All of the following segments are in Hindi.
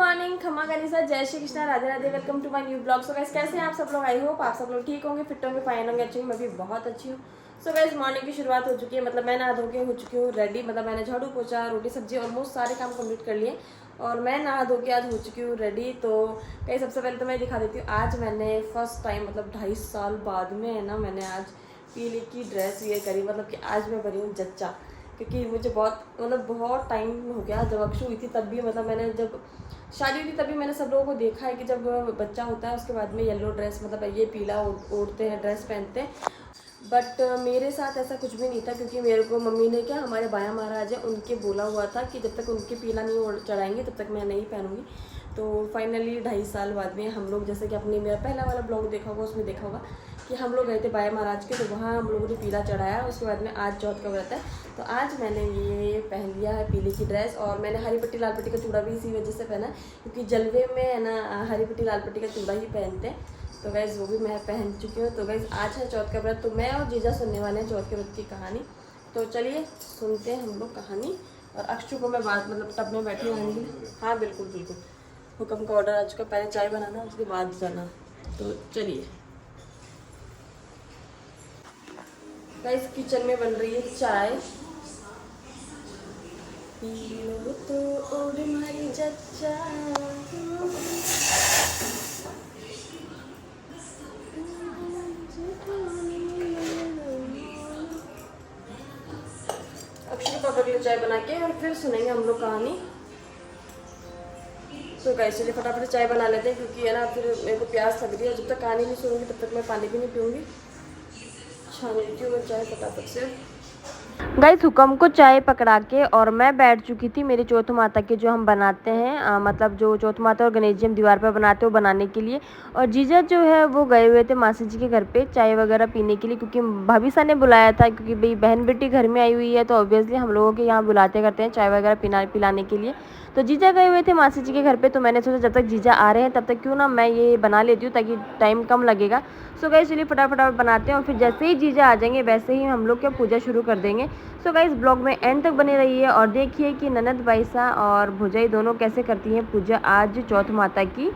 मॉर्निंग, खम्मा गनीसा, जय Shri Krishna, Radhe Radhe. Welcome to my new blog. So guys, कैसे हैं आप सब लोग? आई होप आप सब लोग ठीक होंगे, फिट होंगे, फाइन होंगे, अच्छी। मैं भी बहुत अच्छी हूँ। सो गाइस, मॉर्निंग की शुरुआत हो चुकी है। मतलब मैं नहा धो के हो चुकी हूँ रेडी। मतलब मैंने झाड़ू पोछा, रोटी सब्जी ऑलमोस्ट सारे काम कंप्लीट कर लिए और मैं नहा धो के आज हो चुकी हूँ रेडी। तो कहीं सबसे पहले तो मैं दिखा देती हूँ, आज मैंने फर्स्ट टाइम मतलब 2.5 साल बाद में है ना, मैंने आज पीले की ड्रेस वेयर करी। मतलब कि आज मैं बनी हूँ जच्चा, क्योंकि मुझे बहुत टाइम हो गया। जब अक्षु हुई थी तब भी, मतलब मैंने जब शादी हुई थी तभी मैंने सब लोगों को देखा है कि जब बच्चा होता है उसके बाद में येलो ड्रेस, मतलब ये पीला ओढ़ते हैं, ड्रेस पहनते हैं। बट मेरे साथ ऐसा कुछ भी नहीं था, क्योंकि मेरे को मम्मी ने क्या, हमारे बाया महाराज है उनके बोला हुआ था कि जब तक उनके पीला नहीं चढ़ाएंगे तब तक मैं नहीं पहनूंगी। तो फाइनली 2.5 साल बाद में हम लोग, जैसे कि अपने मेरा पहला वाला ब्लॉग देखा होगा उसमें देखा होगा कि हम लोग गए थे बाया महाराज के, तो वहाँ हम लोगों ने पीला चढ़ाया। उसके बाद में आज चौथ का व्रत है, तो आज मैंने ये पहन लिया है पीले की ड्रेस। और मैंने हरी पट्टी लाल पट्टी का चूड़ा भी इसी वजह से पहना है, क्योंकि जलवे में है ना हरी पट्टी लाल पट्टी का चूड़ा ही पहनते हैं। तो गैस वो भी मैं पहन चुकी हूँ। तो गैस आज है चौथ का व्रत, तो मैं और जीजा सुनने वाले हैं चौथ के व्रत की कहानी। तो चलिए सुनते हैं हम लोग कहानी। और अक्षु को मैं बात मतलब टब में बैठी रहने के लिए, हाँ बिल्कुल बिल्कुल, हुक्म का ऑर्डर आ चुका। पहले चाय बनाना, उसके बाद जाना। तो चलिए गाइस, किचन में बन रही है चाय। पी लो तो और मारी जच्चा। अक्षय पापा के लिए चाय बना के और फिर सुनेंगे हम लोग कहानी। तो गाइस चलिए फटाफट चाय बना लेते हैं, क्योंकि है ना फिर मेरे को प्यास लग रही है। जब तक कहानी नहीं सुनूंगी तब तक मैं पानी भी नहीं पीऊँगी। छान लेती हूँ मैं चाय फटाफट से। गाइस हुक्म को चाय पकड़ा के और मैं बैठ चुकी थी मेरे चौथ माता के जो हम बनाते हैं, मतलब जो चौथ माता और गणेश जी हम दीवार पर बनाते हैं वो बनाने के लिए। और जीजा जो है वो गए हुए थे मासी जी के घर पे चाय वगैरह पीने के लिए, क्योंकि भाभी सा ने बुलाया था, क्योंकि भाई बहन बेटी घर में आई हुई है तो ऑब्वियसली हम लोगों के यहाँ बुलाते करते हैं चाय वगैरह पिलाने के लिए। तो जीजा गए हुए थे मासी जी के घर पे, तो मैंने सोचा जब तक जीजा आ रहे हैं तब तक क्यों ना मैं ये बना लेती हूँ, ताकि टाइम कम लगेगा। सो गाइस चलिए फटाफट बनाते हैं, और फिर जैसे ही जीजा आ जाएंगे वैसे ही हम लोग क्या पूजा शुरू कर देंगे। सो गाइस ब्लॉग में एंड तक बने रहिए और देखिए कि ननद बाईसा और भुजाई दोनों कैसे करती हैं पूजा आज चौथ माता की।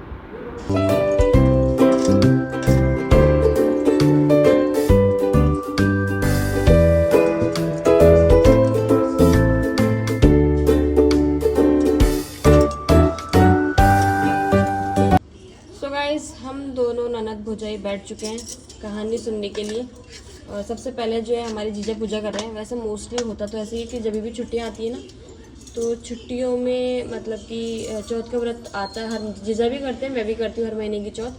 हम दोनों ननद भुजाई बैठ चुके हैं कहानी सुनने के लिए। और सबसे पहले जो है हमारे जीजा पूजा कर रहे हैं। वैसे मोस्टली होता तो ऐसे ही कि जब भी छुट्टियां आती है ना, तो छुट्टियों में मतलब कि चौथ का व्रत आता है। हर जीजा भी करते हैं, मैं भी करती हूँ हर महीने की चौथ।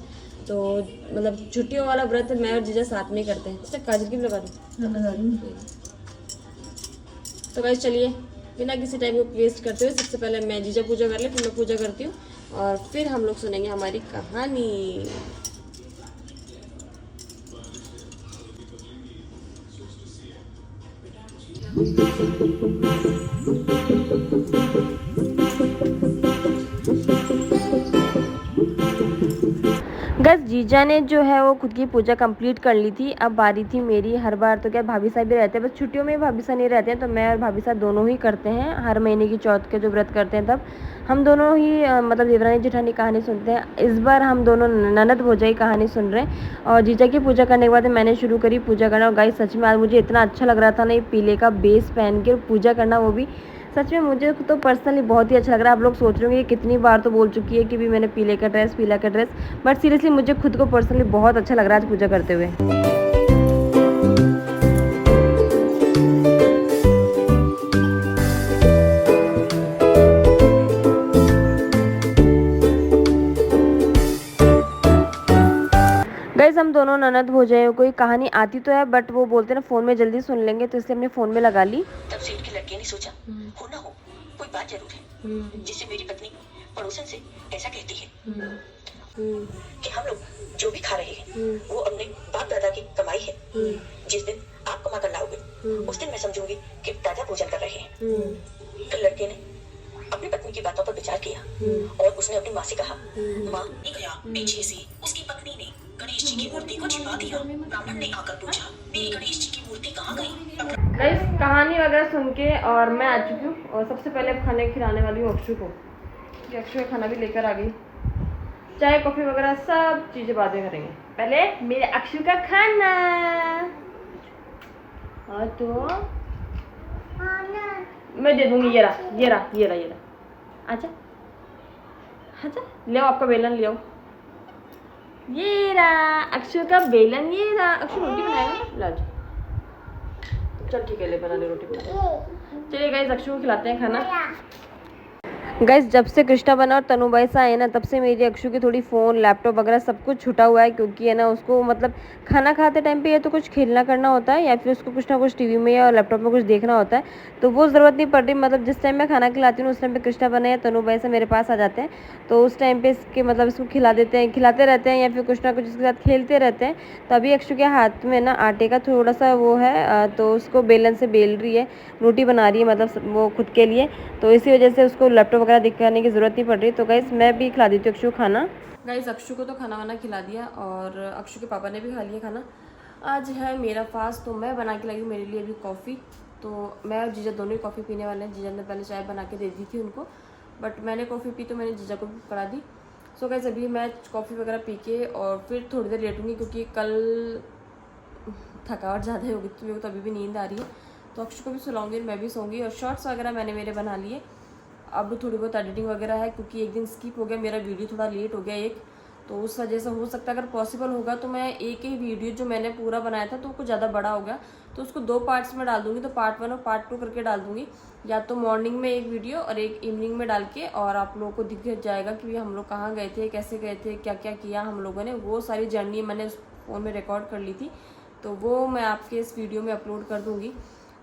तो मतलब छुट्टियों वाला व्रत मैं और जीजा साथ में करते हैं। अच्छा काजल की भी लगा दूँ। तो गाइस चलिए बिना किसी टाइम को वेस्ट करते हुए सबसे पहले मैं जीजा पूजा कर ले, फिर मैं पूजा करती हूँ और फिर हम लोग सुनेंगे हमारी कहानी। गैस जीजा ने जो है वो खुद की पूजा कंप्लीट कर ली थी। अब बारी थी मेरी। हर बार तो क्या भाभी साहब भी रहते हैं, बस छुट्टियों में भाभी साहब नहीं रहते हैं, तो मैं और भाभी साहब दोनों ही करते हैं। हर महीने की चौथ के जो व्रत करते हैं तब हम दोनों ही मतलब देवरानी जेठानी कहानी सुनते हैं। इस बार हम दोनों ननद भौजाई कहानी सुन रहे हैं। और जीजा की पूजा करने के बाद मैंने शुरू करी पूजा करना। और गाइस सच में आज मुझे इतना अच्छा लग रहा था ना, ये पीले का बेस पहन के पूजा करना, वो भी सच में मुझे तो पर्सनली बहुत ही अच्छा लग रहा है। आप लोग सोच रहे होंगे कितनी बार तो बोल चुकी है कि भी मैंने पीले का ड्रेस, बट सीरियसली मुझे खुद को पर्सनली बहुत अच्छा लग रहा है आज पूजा करते हुए। गाइस हम दोनों ननद भौजाइयों को कहानी आती तो है, बट वो बोलते ना फोन में जल्दी सुन लेंगे, तो इसलिए हमने फोन में लगा ली। तब सेठ की लड़की ने सोचा हो ना हो कोई बात जरूर है जिससे मेरी पत्नी पड़ोसन से ऐसा कहती है कि हम लोग जो भी खा रहे हैं वो अपने बाप दादा की कमाई है। जिस दिन आप कमा कर लाओगे उस दिन मैं समझूंगी कि दादा भोजन कर रहे हैं। तो लड़के ने अपनी पत्नी की बातों पर विचार किया और उसने अपनी माँ से कहा, माँ गया पीछे से उसकी पत्नी ने गणेश जी की मूर्ति को छिपा दिया। ब्राह्मण ने आकर पूछा, मेरी गणेश जी की मूर्ति कहाँ गई? गाइस कहानी वगैरह सुन के और मैं आ चुकी हूँ, और सबसे पहले खाने खिलाने वाली हूँ अक्षु को। क्योंकि अक्षु का खाना भी लेकर आ गई। चाय कॉफ़ी वगैरह सब चीज़ें बाद में करेंगे, पहले मेरे अक्षु का खाना। हाँ तो मैं दे दूंगी, ये रहा। अच्छा ले आओ आपका बेलन, ले आओ। ये रहा अक्षु का बेलन, ये रहा। अक्षु रोटी बनाएगा, ला जाओ। चल ठीक है, ले बना ले रोटी बना। चलिए गाइस अक्षु को खिलाते हैं खाना। गाइस जब से कृष्णा बना और तनु भाई से आए ना, तब से मेरी अक्षु की थोड़ी फ़ोन लैपटॉप वगैरह सब कुछ छुटा हुआ है, क्योंकि है ना उसको मतलब खाना खाते टाइम पे या तो कुछ खेलना करना होता है या फिर उसको कुछ ना कुछ टीवी में या लैपटॉप में कुछ देखना होता है, तो वो ज़रूरत नहीं पड़ रही। मतलब जिस टाइम मैं खाना खिलाती हूँ उस टाइम पे कृष्णा बना या तनु भाई से मेरे पास आ जाते हैं, तो उस टाइम पे इसके मतलब इसको खिलाते रहते हैं या फिर कुछ ना कुछ इसके साथ खेलते रहते हैं। तो अभी अक्षु के हाथ में ना आटे का थोड़ा सा वो है, तो उसको बेलन से बेल रही है, रोटी बना रही है मतलब वो खुद के लिए, तो इसी वजह से उसको लैपटॉप वगैरह दिखाने की ज़रूरत नहीं पड़ रही। तो गाइस मैं भी खिला देती हूँ अक्षु खाना। गाइस अक्षु को तो खाना वाना खिला दिया और अक्षु के पापा ने भी खा लिया खाना। आज है मेरा फास्ट, तो मैं बना के लाई हूँ मेरे लिए अभी कॉफ़ी। तो मैं और जीजा दोनों ही कॉफ़ी पीने वाले हैं। जीजा ने पहले चाय बना के दे दी थी उनको, बट मैंने कॉफ़ी पी तो मैंने जीजा को भी करा दी। सो गाइस अभी मैं कॉफ़ी वगैरह पी के और फिर थोड़ी देर लेटूंगी, क्योंकि कल थकावट ज़्यादा हो गई थी मेरे को, तो अभी भी नींद आ रही है। तो अक्षु को भी सुलाऊंगी, मैं भी सोऊंगी। और शॉर्ट्स वगैरह मैंने मेरे बना लिए, अब थोड़ी बहुत एडिटिंग वगैरह है, क्योंकि एक दिन स्किप हो गया मेरा वीडियो, थोड़ा लेट हो गया एक, तो उस वजह से हो सकता है अगर पॉसिबल होगा तो मैं एक ही वीडियो जो मैंने पूरा बनाया था तो कुछ ज़्यादा बड़ा हो गया तो उसको 2 पार्ट्स में डाल दूंगी, तो पार्ट 1 और पार्ट 2 करके डाल दूंगी, या तो मॉर्निंग में एक वीडियो और एक इवनिंग में डाल के, और आप लोगों को दिख जाएगा कि हम लोग कहाँ गए थे, कैसे गए थे, क्या क्या किया हम लोगों ने, वो सारी जर्नी मैंने उस फ़ोन में रिकॉर्ड कर ली थी, तो वो मैं आपके इस वीडियो में अपलोड कर दूँगी।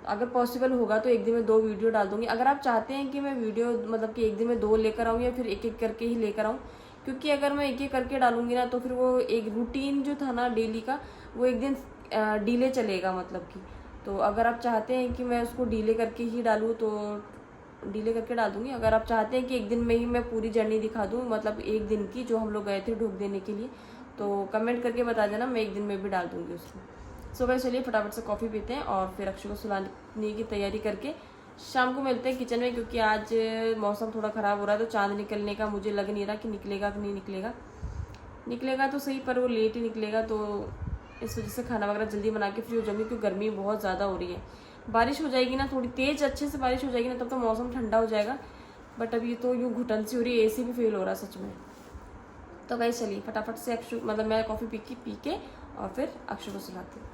अगर पॉसिबल होगा तो एक दिन में 2 वीडियो डाल दूंगी। अगर आप चाहते हैं कि मैं वीडियो मतलब कि एक दिन में 2 लेकर आऊँ या फिर एक एक करके ही लेकर आऊँ, क्योंकि अगर मैं एक एक करके डालूंगी ना तो फिर वो एक रूटीन जो था ना डेली का वो एक दिन डिले चलेगा, मतलब कि तो अगर आप चाहते हैं कि मैं उसको डिले करके ही डालूँ तो डिले करके डाल दूँगी। अगर आप चाहते हैं कि एक दिन में ही मैं पूरी जर्नी दिखा दूँ, मतलब एक दिन की जो हम लोग गए थे ढूक देने के लिए, तो कमेंट करके बता देना, मैं एक दिन में भी डाल दूँगी उसको। सो गाइस चलिए फटाफट से कॉफ़ी पीते हैं और फिर अक्षु को सुलाने की तैयारी करके शाम को मिलते हैं किचन में, क्योंकि आज मौसम थोड़ा ख़राब हो रहा है तो चांद निकलने का मुझे लग नहीं रहा कि निकलेगा कि नहीं निकलेगा। निकलेगा तो सही पर वो लेट ही निकलेगा, तो इस वजह से खाना वगैरह जल्दी बना के फ्री हो जाऊंगी, क्योंकि गर्मी बहुत ज़्यादा हो रही है। बारिश हो जाएगी ना, थोड़ी तेज़ अच्छे से बारिश हो जाएगी ना, तब तो मौसम ठंडा हो जाएगा, बट अभी तो यूँ घुटन सी हो रही है, AC भी फेल हो रहा है सच में। तो गाइस चलिए फटाफट से अक्षु मतलब मैं कॉफ़ी पी के और फिर अक्षु को सुलाती हूँ।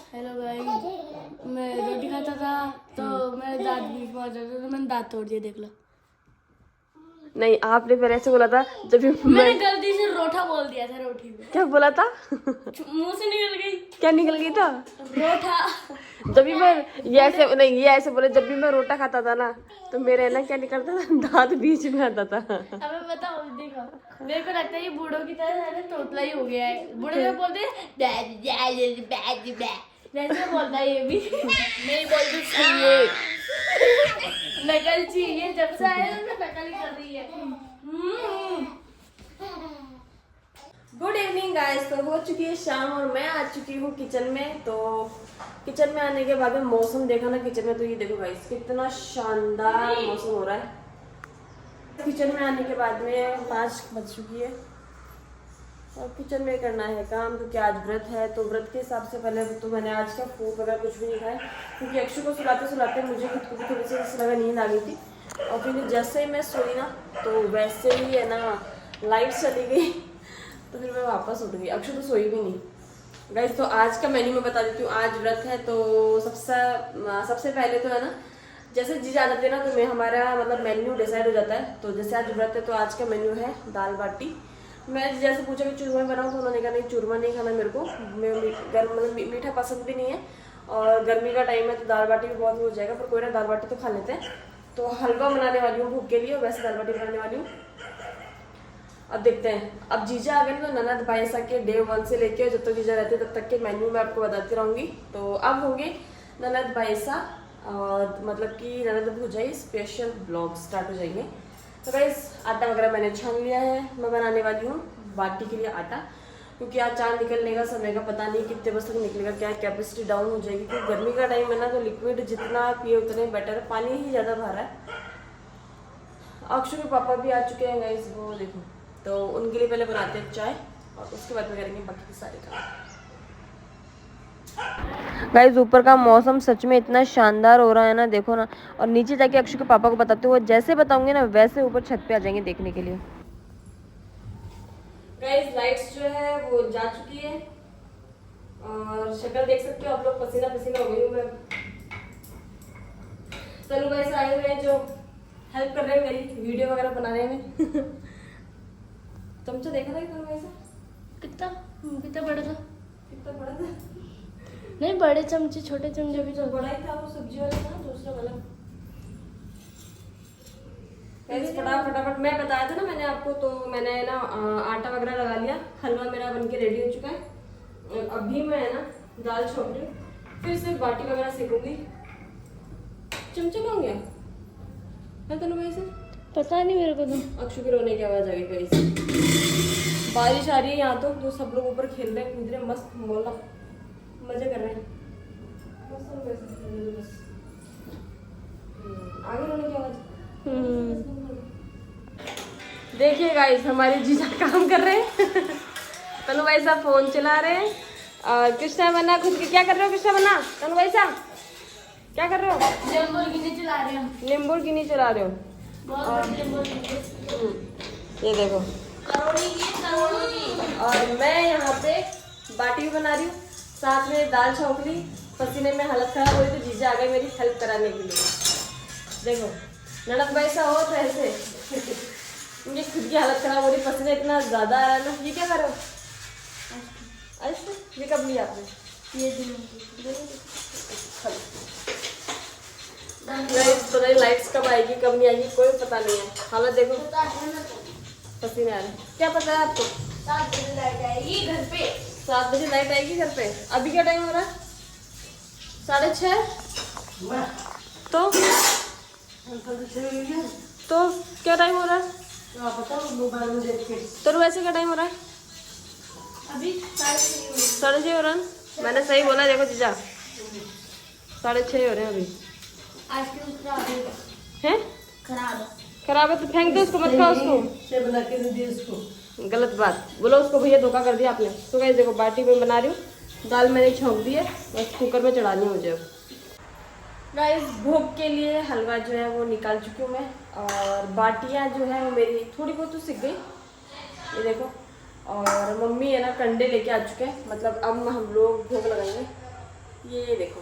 हेलो गाइस, मैं रोटी खाता था तो मेरे दांत बीच में आ जाते तो मैंने दांत तोड़ दिया, देख लो। नहीं आपने फिर ऐसे बोला था जब भी मैंने गलती से रोठा बोल दिया था, रोटी में क्या बोला था मुंह से निकल गई। क्या निकल गई था? रोठा। जब भी मैं ये ऐसे बोले, जब भी मैं रोटा खाता था ना तो मेरे ना क्या निकलता था, दांत बीच में आता था। अबे बताओ, देखो मेरे को लगता है ये बूढ़ों की तरह तोतला ही हो गया है। बूढ़े लोग बोलते वैसे बोलता है ये भी। नहीं बोलती सही है, नकल चाहिए, जब से आया ना नकल ही कर रही है। गुड इवनिंग गाइस, तो हो चुकी है शाम और मैं आ चुकी हूँ किचन में। तो किचन में आने के बाद में मौसम देखा ना किचन में, तो ये देखो गाइस कितना शानदार मौसम हो रहा है। किचन में आने के बाद में 5 बज चुकी है और किचन में करना है काम, क्योंकि आज व्रत है, तो व्रत के हिसाब से पहले तो मैंने आज का फूड वगैरह कुछ भी नहीं खाया, क्योंकि अक्षु को सुलाते सुलाते मुझे खुद को भी थोड़ी सी ऐसा लगा नींद आ गई थी, और फिर जैसे ही मैं सोई ना तो वैसे ही है ना लाइट चली गई, तो फिर मैं वापस उठ गई। अक्षु तो सोई भी नहीं। गाइस तो आज का मेन्यू मैं बता देती हूँ। आज व्रत है तो सबसे पहले तो है ना, जैसे जीजा आ जाते हैं ना तो हमारा मतलब मेन्यू डिसाइड हो जाता है। तो जैसे आज व्रत है तो आज का मेन्यू है दाल बाटी। मैं जैसे पूछा कि चूरमा बनाऊँ तो उन्होंने कहा नहीं चूरमा नहीं खाना मेरे को, मतलब मीठा पसंद भी नहीं है, और गर्मी का टाइम है तो दाल बाटी भी बहुत हो जाएगा, पर कोई ना दाल बाटी तो खा लेते हैं। तो हलवा बनाने वाली हूँ भूख के लिए, वैसे दाल बाटी बनाने वाली हूँ। अब देखते हैं, अब जीजा आ गए तो ननद भाईसा के डे 1 से लेके जब तक जीजा रहते तब तक के मेन्यू मैं आपको बताती रहूँगी। तो अब होंगे ननद भाईसा और मतलब कि ननद भुजाई स्पेशल ब्लॉग स्टार्ट हो जाएंगे। तो गाइस आटा वगैरह मैंने छान लिया है, मैं बनाने वाली हूँ बाटी के लिए आटा, क्योंकि आज चांद निकलने का समय का पता नहीं कितने बजे तक निकलेगा, क्या कैपेसिटी डाउन हो जाएगी, क्योंकि गर्मी का टाइम है ना, तो लिक्विड जितना पिए उतने बेटर, पानी ही ज़्यादा भरा है। अक्षु के पापा भी आ चुके हैं गाइस, वो देखो। तो उनके लिए पहले बनाते हैं चाय और उसके बाद में करेंगे बाकी के सारे काम। गाइस ऊपर का मौसम सच में इतना शानदार हो रहा है ना, देखो ना। और नीचे जाके अक्षु के पापा को बताते हुए जैसे बताऊंगे ना वैसे ऊपर छत पे आ जाएंगे देखने के लिए। गाइस लाइट्स जो है वो जा चुकी है और शक्ल देख सकते हो आप लोग, पसीना पसीना हो गई हूँ मैं। तनु भाई से आए हुए हैं जो हेल्प कर रहे हैं मेरी वीडियो वगैरह बनाने में। चमचा देखा था तनु भाई से? कितना कितना बड़ा था? कितना बड़ा था? नहीं, बड़े चमचे छोटे चमचे भी तो बड़ा ही था वो, सब्जी वाला था, दूसरा वाला। फटाफट मैं बताया था ना मैंने आपको, तो मैंने ना आटा वगैरह लगा लिया, हलवा मेरा बनके रेडी हो चुका है। अभी मैं ना दाल छोड़ रही हूँ, फिर सिर्फ बाटी वगैरह सेकूंगी। चमचा कहाँ गया है तनु भाई से? पता नहीं मेरे को तो। अक्षु के रोने की आवाज आ गई कहीं से। बारिश आ रही है यहाँ तो सब लोग ऊपर खेल रहे हैं, कूद रहे हैं, मस्त मोला मजे कर रहे हैं। बस आगे रोने की आवाज। देखिए गाइस हमारे जीजा काम कर रहे हैं। तनु भाई साहब फोन चला रहे हैं। कृष्णा बना खुद के क्या कर रहे हो? कृष्णा बना, तनु भाई साहब क्या कर रहे हो? लैम्बोर्गिनी चला रहे हो? लैम्बोर्गिनी चला रहे हो? ये देखो करोड़ी की। और मैं यहाँ पे बाटी भी बना रही हूँ, साथ में दाल छौंक ली। पसीने में हालत खराब हो रही तो जीजा आ गए मेरी हेल्प कराने के लिए। देखो ननद भाई सा हो तो ऐसे। मुझे खुद की हालत खराब हो रही, पसीना इतना ज्यादा आ रहा है ना। ये क्या कर रहे हो? ऐसे ये कब लिया आपने? ये दिन पता नहीं लाइट्स कब आएगी कब नहीं आएगी, कोई पता नहीं है। हालत देखो पसीने आ रहे। क्या पता है आपको? 7 बजे लाइट आएगी घर पे। 7 बजे लाइट आएगी घर पे। अभी क्या टाइम हो रहा है? 6:30। तो क्या टाइम हो रहा है? तो वैसे क्या टाइम हो रहा है? अभी 6:30 6:30 हो रहा है। मैंने सही बोला, देखो जीजा 6:30 हो रहे हैं अभी। आइसक्रीम खराब है। हैं? खराब है तो फेंक दो उसको, मत खाओ उसको। बना के दे उसको। गलत बात बोलो उसको, भैया धोखा कर दिया आपने। तो गाइस देखो बाटी में बना रही हूँ, दाल मैंने छौंक दी है, बस कुकर में चढ़ानी है मुझे अब। गाइस भोग के लिए हलवा जो है वो निकाल चुकी हूँ मैं, और बाटियाँ जो है वो मेरी थोड़ी बहुत तो सीख गई, ये देखो। और मम्मी है ना कंडे लेके आ चुके हैं, मतलब अब हम लोग भोग लगाएंगे। ये देखो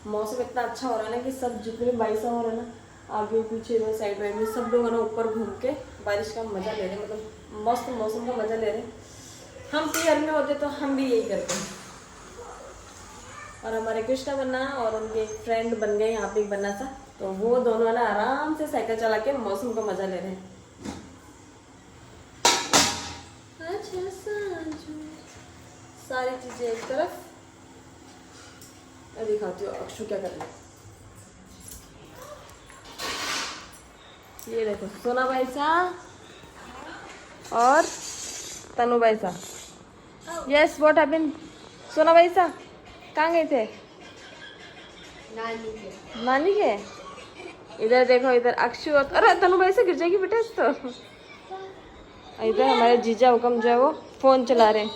मौसम इतना अच्छा हो रहा है ना कि सब जितने भी बारिश हो रहा है ना, आगे पीछे में साइड वाइड में सब लोग है ना ऊपर घूम के बारिश का मजा ले रहे हैं, मतलब मस्त मौसम का मजा ले रहे हैं। हम भी घर में होते तो हम भी यही करते हैं। और हमारे कृष्णा बन्ना और उनके एक फ्रेंड बन गए यहाँ पे एक बन्ना सा, तो वो दोनों है ना आराम से साइकिल चला के मौसम का मजा ले रहे हैं। सारी चीजें एक तरफ, मैं दिखाती हूँ अक्षु क्या कर रही है। ये देखो सोना भाई सा और तनु भाई सा। Yes what happened? सोना भाई सा कहाँ गए थे? नानी के। इधर देखो, इधर अक्षु और अरे तनु भाई से गिर जाएगी बेटा इस तो। इधर हमारे जीजा हुक्म जो है वो फोन चला रहे हैं।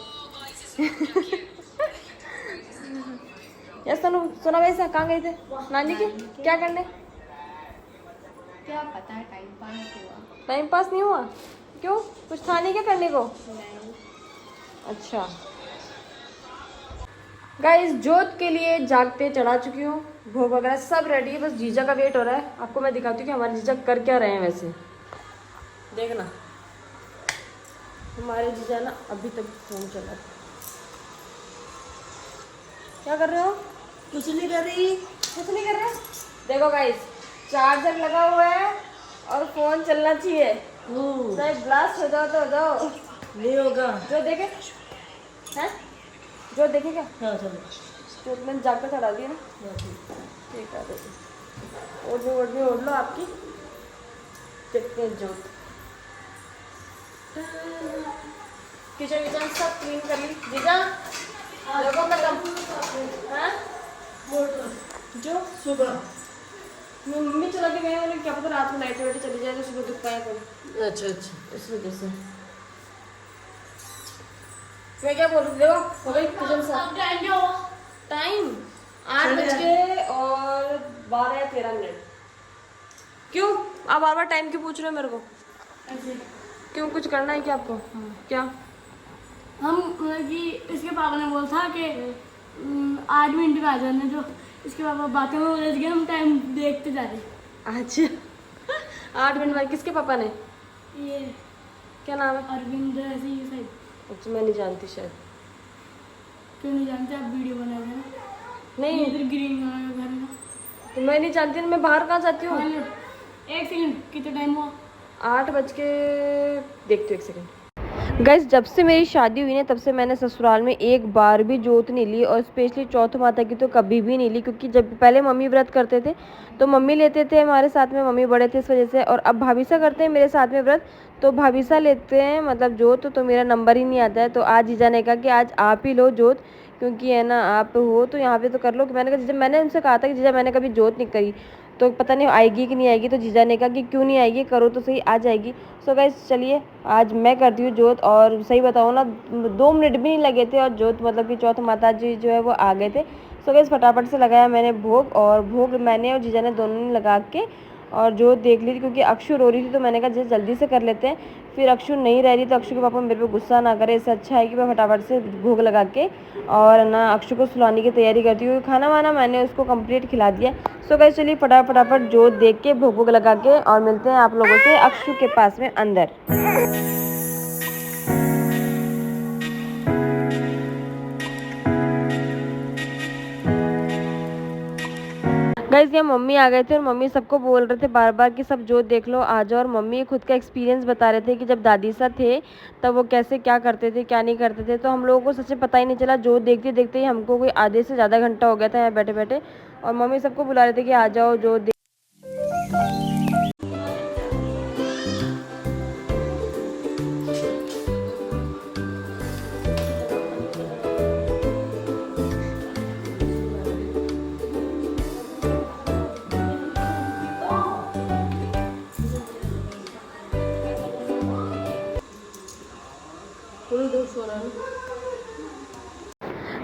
यस तनु, सोना भाई सा कहाँ गए थे? नानी के। क्या करने? क्या पता है, टाइम पास हुआ। टाइम पास नहीं हुआ? क्यों, कुछ था नहीं क्या करने को? नहीं। अच्छा गाइस जोत के लिए जागते चढ़ा चुकी हूँ, भोग वगैरह सब रेडी है, बस जीजा का वेट हो रहा है। आपको मैं दिखाती हूँ कि हमारे जीजा कर क्या रहे हैं। वैसे देखना हमारे जीजा ना अभी तक फोन चला। क्या कर रहे हो? कुछ नहीं कर रही। कुछ नहीं कर रहे। देखो गाइस चार्जर लगा हुआ है और फोन चलना चाहिए, चाहे ब्लास्ट हो जाओ तो हो जाओ। नहीं होगा। जो देखे हैं, जो देखे क्या? हाँ चलो। तो मैंने जाकर चढ़ा दिया ना। ठीक है देखो ओढ़ लो आपकी, देखते हैं जोत। किचन विचन सब क्लीन कर ली जीजा। देखो मैं कम हाँ मोटर जो सुबह मम्मी चला के गए, उन्हें क्या पता रात में लाइट वाइट चली जाए तो सुबह दुख पाया करो, अच्छा अच्छा। इस वजह से। मैं क्या बोल रही थी, देखो हो गई किचन साफ। टाइम 8 और 12 या 13 मिनट। क्यों आप बार बार टाइम क्यों पूछ रहे हो मेरे को? ऐसे क्यों, कुछ करना है क्या आपको? क्या? हम मतलब कि इसके पापा ने बोला था कि 8 मिनट में आ जाने, जो इसके पापा बातें में उलझ गए, हम टाइम देखते जा रहे। अच्छा 8 मिनट बाद किसके पापा ने? ये क्या नाम है? अरविंद ऐसे ही शायद। अच्छा मैं नहीं जानती शायद। क्यों नहीं जानते? आप वीडियो बना रहे हो। नहीं इधर ग्रीन कलर का घर है ना। तो मैं नहीं जानती, मैं बाहर कहाँ जाती हूँ? हाँ, एक सेकंड, कितना टाइम हुआ? 8 बज के देखती हूँ, 1 सेकंड। गाइस जब से मेरी शादी हुई ना तब से मैंने ससुराल में एक बार भी जोत नहीं ली, और स्पेशली चौथ माता की तो कभी भी नहीं ली, क्योंकि जब पहले मम्मी व्रत करते थे तो मम्मी लेते थे हमारे साथ में, मम्मी बड़े थे इस वजह से, और अब भाभी सा करते हैं मेरे साथ में व्रत, तो भाभी सा लेते हैं मतलब जोत, तो मेरा नंबर ही नहीं आता है। तो आज जीजा ने कहा कि आज आप ही लो जोत, क्योंकि है ना आप हो तो यहाँ पे तो कर लो। मैंने कहा जीजा, मैंने उनसे कहा था कि जीजा मैंने कभी जोत नहीं करी, तो पता नहीं आएगी कि नहीं आएगी, तो जीजा ने कहा कि क्यों नहीं आएगी, करो तो सही, आ जाएगी। सो गाइस चलिए आज मैं करती हूँ जोत, और सही बताऊँ ना 2 मिनट भी नहीं लगे थे और जोत मतलब कि चौथ माता जी जो है वो आ गए थे। सो गाइस फटाफट से लगाया मैंने भोग, और भोग मैंने और जीजा ने दोनों ने लगा के और जोत देख ली थी, क्योंकि अक्षु रो रही थी तो मैंने कहा जल्दी से कर लेते हैं। फिर अक्षु नहीं रह रही तो अक्षु के पापा मेरे पे गुस्सा ना करे, इससे अच्छा है कि मैं फटाफट से भोग लगा के और ना अक्षु को सुलाने की तैयारी करती हूँ। खाना वाना मैंने उसको कंप्लीट खिला दिया। सो गाइस चलिए फटाफट जोत देख के भोग भोग लगा के और मिलते हैं आप लोगों से अक्षु के पास में अंदर। गाइस यहाँ मम्मी आ गए थे और मम्मी सबको बोल रहे थे बार बार कि सब जोत देख लो आ जाओ, और मम्मी खुद का एक्सपीरियंस बता रहे थे कि जब दादी सा थे तब वो कैसे क्या करते थे क्या नहीं करते थे। तो हम लोगों को सच में पता ही नहीं चला, जोत देखते देखते ही हमको कोई आधे से ज़्यादा घंटा हो गया था यहाँ बैठे बैठे, और मम्मी सबको बुला रहे थे कि आ जाओ जोत।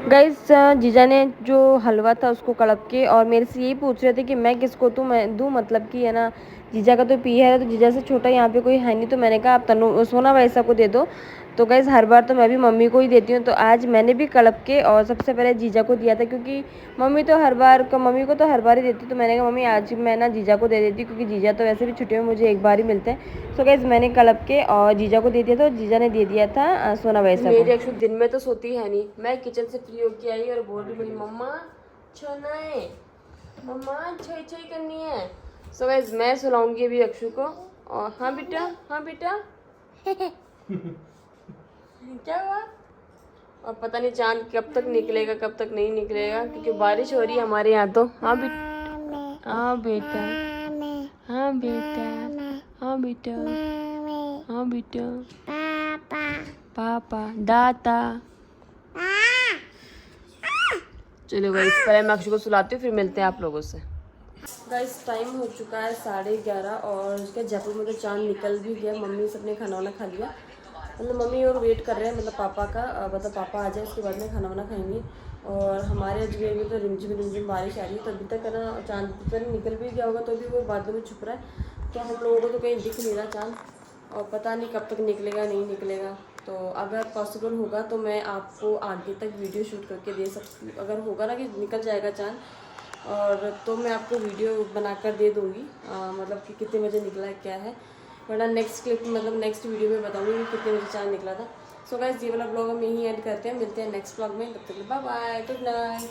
गाइस जीजा ने जो हलवा था उसको कड़प के और मेरे से यही पूछ रहे थे कि मैं किसको दूँ, मतलब कि है ना जीजा का तो पी है, तो जीजा से छोटा यहाँ पे कोई है नहीं, तो मैंने कहा आप तनु सोना वैसा को दे दो। तो गाइस हर बार तो मैं भी मम्मी को ही देती हूँ, तो आज मैंने भी कड़प के और सबसे पहले जीजा को दिया था, क्योंकि मम्मी को तो हर बार ही देती, तो मैंने कहा मम्मी आज मैं ना जीजा को दे देती हूँ, क्योंकि जीजा तो वैसे भी छुट्टियों में मुझे एक बार ही मिलते हैं। सो गाइस मैंने कड़प के और जीजा को दे दिया था, और जीजा ने दे दिया था सोना वैसा को। मेरी अक्षु दिन में तो सोती है नहीं, मैं किचन से फ्री होके आई और बोल रही मेरी मम्मा छोना है, मम्मा छोई छोई करनी है। सो गाइस मैं सुलाऊंगी अभी अक्षु को, और हाँ बेटा क्या हुआ? और पता नहीं चांद कब तक निकलेगा कब तक नहीं निकलेगा, क्योंकि बारिश हो रही है हमारे यहाँ तो। हाँ बेटा हाँ बेटा हाँ बेटा हाँ बेटा हाँ बेटा पापा दाता। चलो गाइस पहले मैं अक्षु को सुलाती हूँ, फिर मिलते हैं आप लोगों से। गाइस टाइम हो चुका है 11:30 और उसके जयपुर में तो चांद निकल भी गया। मम्मी सबने खाना वाना खा लिया, मतलब मम्मी और वेट कर रहे हैं, मतलब पापा का, मतलब पापा आ जाए उसके बाद में खाना वाना खाएंगे। और हमारे अजमेर में तो रिमझिम बारिश आ रही है, तो अभी तक है ना चांद पर निकल भी गया होगा, तो भी वो बादलों में छुप रहा है, तो हम लोगों को तो कहीं दिख नहीं रहा चांद, और पता नहीं कब तक निकलेगा नहीं निकलेगा। तो अगर पॉसिबल होगा तो मैं आपको आगे तक वीडियो शूट करके दे सकती हूँ, अगर होगा ना कि निकल जाएगा चांद, और तो मैं आपको वीडियो बनाकर दे दूँगी, मतलब कि कितने बजे निकला है क्या है, वरना नेक्स्ट क्लिप मतलब नेक्स्ट वीडियो में बताऊँगी कि कितने बजे चांद निकला था। सो गाइस ये वाला ब्लॉग हम यहीं एंड करते हैं, मिलते हैं नेक्स्ट ब्लॉग में, तब तक बाय बाय, गुड नाइट।